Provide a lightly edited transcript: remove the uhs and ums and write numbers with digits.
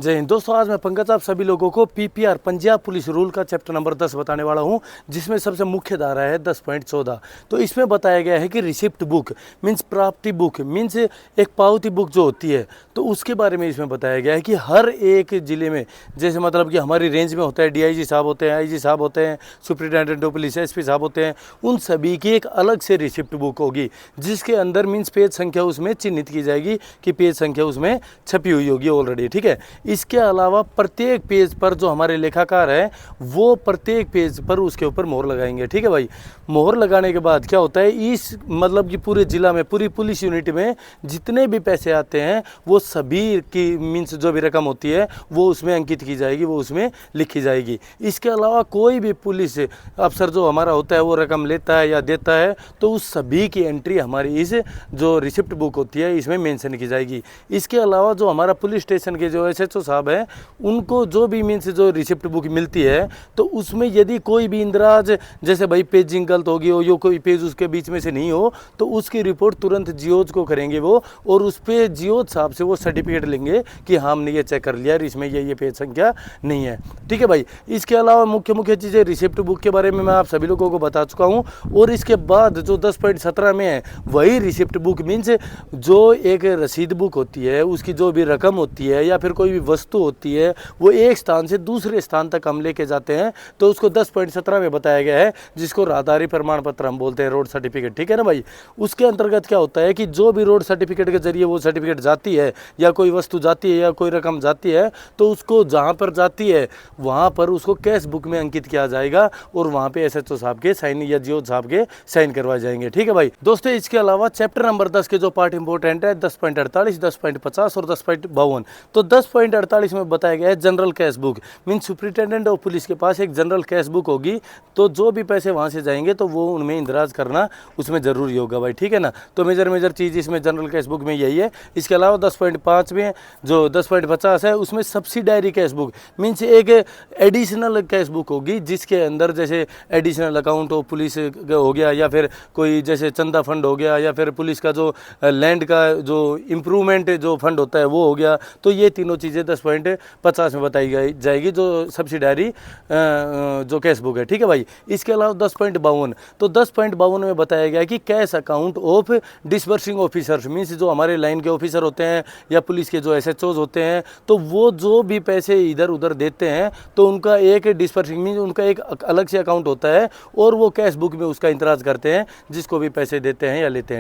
जय हिंद दोस्तों, आज मैं पंकज आप सभी लोगों को पीपीआर पंजाब पुलिस रूल का चैप्टर नंबर 10 बताने वाला हूं, जिसमें सबसे मुख्य धारा है 10.14। तो इसमें बताया गया है कि रिसिप्ट बुक मीन्स प्राप्ति बुक मीन्स एक पावती बुक जो होती है, तो उसके बारे में इसमें बताया गया है कि हर एक ज़िले में, जैसे मतलब कि हमारी रेंज में होता है डीआईजी साहब होते हैं, आईजी साहब होते हैं, सुप्रिटेंडेंट ऑफ पुलिस एसपी साहब होते हैं, उन सभी की एक अलग से रिसिप्ट बुक होगी, जिसके अंदर मीन्स पेज संख्या उसमें चिन्हित की जाएगी कि पेज संख्या उसमें छपी हुई होगी ऑलरेडी। ठीक है, इसके अलावा प्रत्येक पेज पर जो हमारे लेखाकार है वो प्रत्येक पेज पर उसके ऊपर मोहर लगाएंगे। ठीक है भाई, मोहर लगाने के बाद क्या होता है, इस मतलब कि पूरे जिला में, पूरी पुलिस यूनिट में जितने भी पैसे आते हैं वो सभी की मीन्स जो भी रकम होती है वो उसमें अंकित की जाएगी, वो उसमें लिखी जाएगी। इसके अलावा कोई भी पुलिस अफसर जो हमारा होता है वो रकम लेता है या देता है तो उस सभी की एंट्री हमारी इस जो रिसिप्ट बुक होती है इसमें मेंशन की जाएगी। इसके अलावा जो हमारा पुलिस स्टेशन के जो एसएचओ साहब है उनको जो भी मीन्स जो रिसिप्ट बुक मिलती है तो उसमें यदि कोई भी इंद्राज जैसे भाई पेजिंग गलत होगी हो या कोई पेज उसके बीच में से नहीं हो तो उसकी रिपोर्ट तुरंत जियोज को करेंगे वो, और उस पे जियोज साहब से वो सर्टिफिकेट लेंगे कि हाँ हमने ये चेक कर लिया इसमें ये पेज संख्या नहीं है। ठीक है भाई, इसके अलावा मुख्य चीज़ें रिसिप्ट बुक के बारे में मैं आप सभी लोगों को बता चुका हूँ। और इसके बाद जो 10.17 में है वही रिसिप्ट बुक मीन्स जो एक रसीद बुक होती है उसकी जो भी रकम होती है या फिर कोई भी वस्तु होती है वो एक स्थान से दूसरे स्थान तक हम लेके जाते हैं तो उसको 10.17 में बताया गया है, जिसको राहदारी प्रमाण पत्र हम बोलते हैं, रोड सर्टिफिकेट। ठीक है ना भाई, उसके अंतर्गत क्या होता है कि जो भी रोड सर्टिफिकेट के जरिए वो सर्टिफिकेट जाती है या कोई वस्तु जाती है या कोई रकम जाती है तो उसको जहाँ पर जाती है वहाँ पर उसको कैश बुक में अंकित किया जाएगा और वहाँ पे एसएचओ साहब के साइन या जियो साहब के साइन करवाए जाएंगे। ठीक है भाई दोस्तों, इसके अलावा चैप्टर नंबर 10 के जो पार्ट इंपॉर्टेंट है 10.48, 10.50 और 10.52। तो 10.48 में बताया गया है general cash book means superintendent of police के पास एक जनरल कैश बुक होगी, तो जो भी पैसे वहाँ से जाएंगे तो वो उनमें इंदराज करना उसमें ज़रूरी होगा भाई। ठीक है ना, तो मेजर चीज़ इसमें जनरल कैश बुक में यही है। इसके अलावा 10.5 में जो 10.50 है उसमें सब्सिडायरी कैश बुक मीन्स एक एडिशनल कैश बुक होगी, जिसके अंदर जैसे एडिशनल अकाउंट ऑफ पुलिस हो गया या फिर कोई जैसे चंदा फंड हो गया या फिर पुलिस का जो लैंड का जो इम्प्रूवमेंट जो फंड होता है वो हो गया, तो ये तीनों चीज़ें 10.50 में बताई जाएगी जो सब्सिडायरी जो कैश बुक है। ठीक है भाई, इसके अलावा 10.52, तो 10.52 में बताया गया कि cash account of disbursing officers means जो हमारे लाइन के ऑफिसर होते हैं या पुलिस के जो एसएचओज होते हैं तो वो जो भी पैसे इधर उधर देते हैं तो उनका एक डिस्बर्सिंग मीन्स उनका एक अलग से अकाउंट होता है और वो कैश बुक में उसका इंतराज करते हैं जिसको भी पैसे देते हैं या लेते हैं।